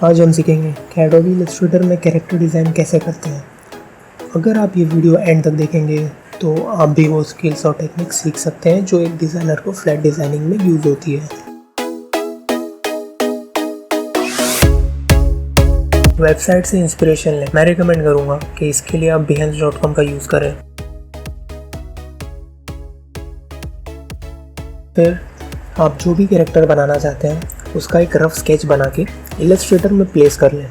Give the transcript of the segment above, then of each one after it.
आज हम सीखेंगे कि एडोबी इलस्ट्रेटर में कैरेक्टर डिज़ाइन कैसे करते हैं। अगर आप ये वीडियो एंड तक देखेंगे तो आप भी वो स्किल्स और टेक्निक्स सीख सकते हैं जो एक डिज़ाइनर को फ्लैट डिज़ाइनिंग में यूज़ होती है। वेबसाइट से इंस्पिरेशन लें। मैं रिकमेंड करूँगा कि इसके लिए आप behance.com का यूज़ करें। फिर आप जो भी कैरेक्टर बनाना चाहते हैं उसका एक रफ स्केच बना के इलस्ट्रेटर में प्लेस कर लें।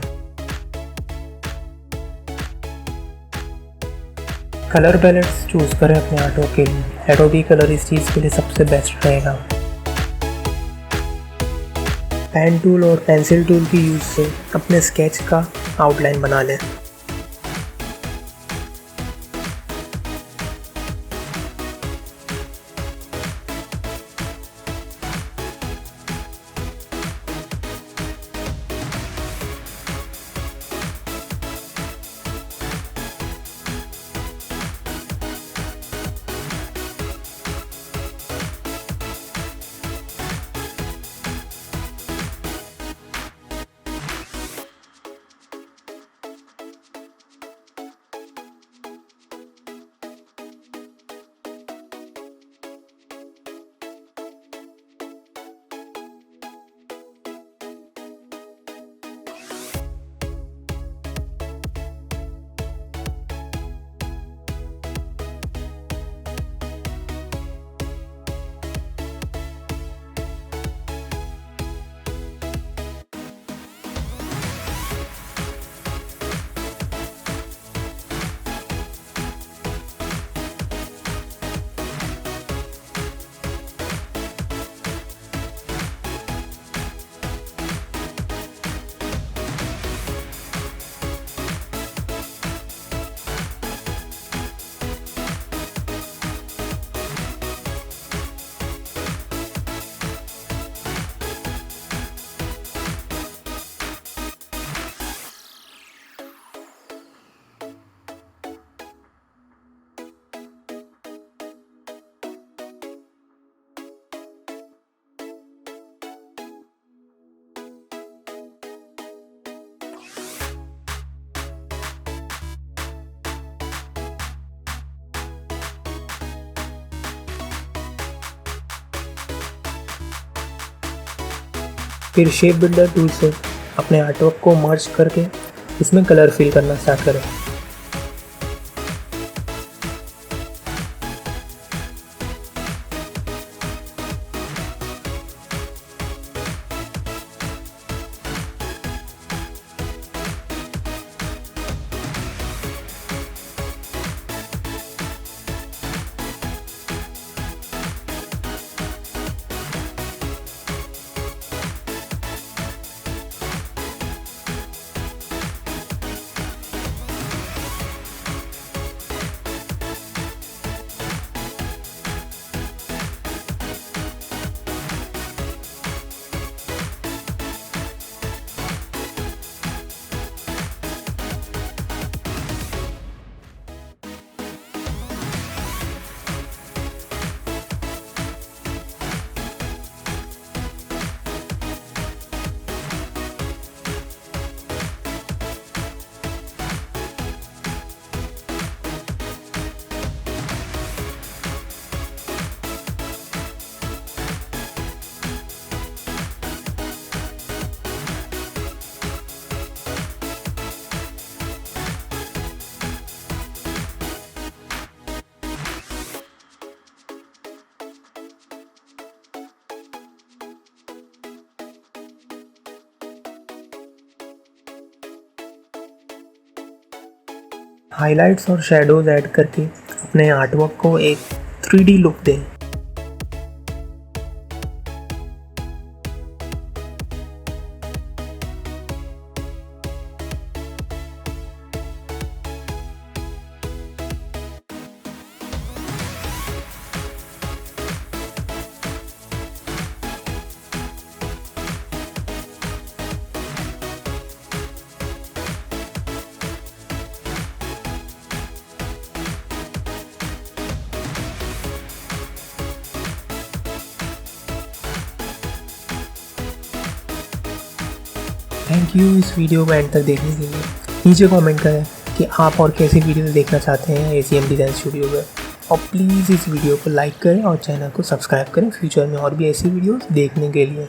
कलर पैलेट्स चूज़ करें अपने आर्टवर्क के लिए। एडोबी कलर इस चीज़ के लिए सबसे बेस्ट रहेगा। पेन टूल और पेंसिल टूल की यूज़ से अपने स्केच का आउटलाइन बना लें। फिर शेप बिल्डर टूल से अपने आर्टवर्क को मर्ज करके इसमें कलर फिल करना स्टार्ट करें। हाइलाइट्स और शैडोज ऐड करके अपने आर्टवर्क को एक 3D लुक दें। थैंक यू इस वीडियो को एंड तक देखने के लिए। नीचे कमेंट करें कि आप और कैसी वीडियो देखना चाहते हैं ACM डिज़ाइन स्टूडियो में, और प्लीज़ इस वीडियो को लाइक करें और चैनल को सब्सक्राइब करें फ्यूचर में और भी ऐसी वीडियोस देखने के लिए।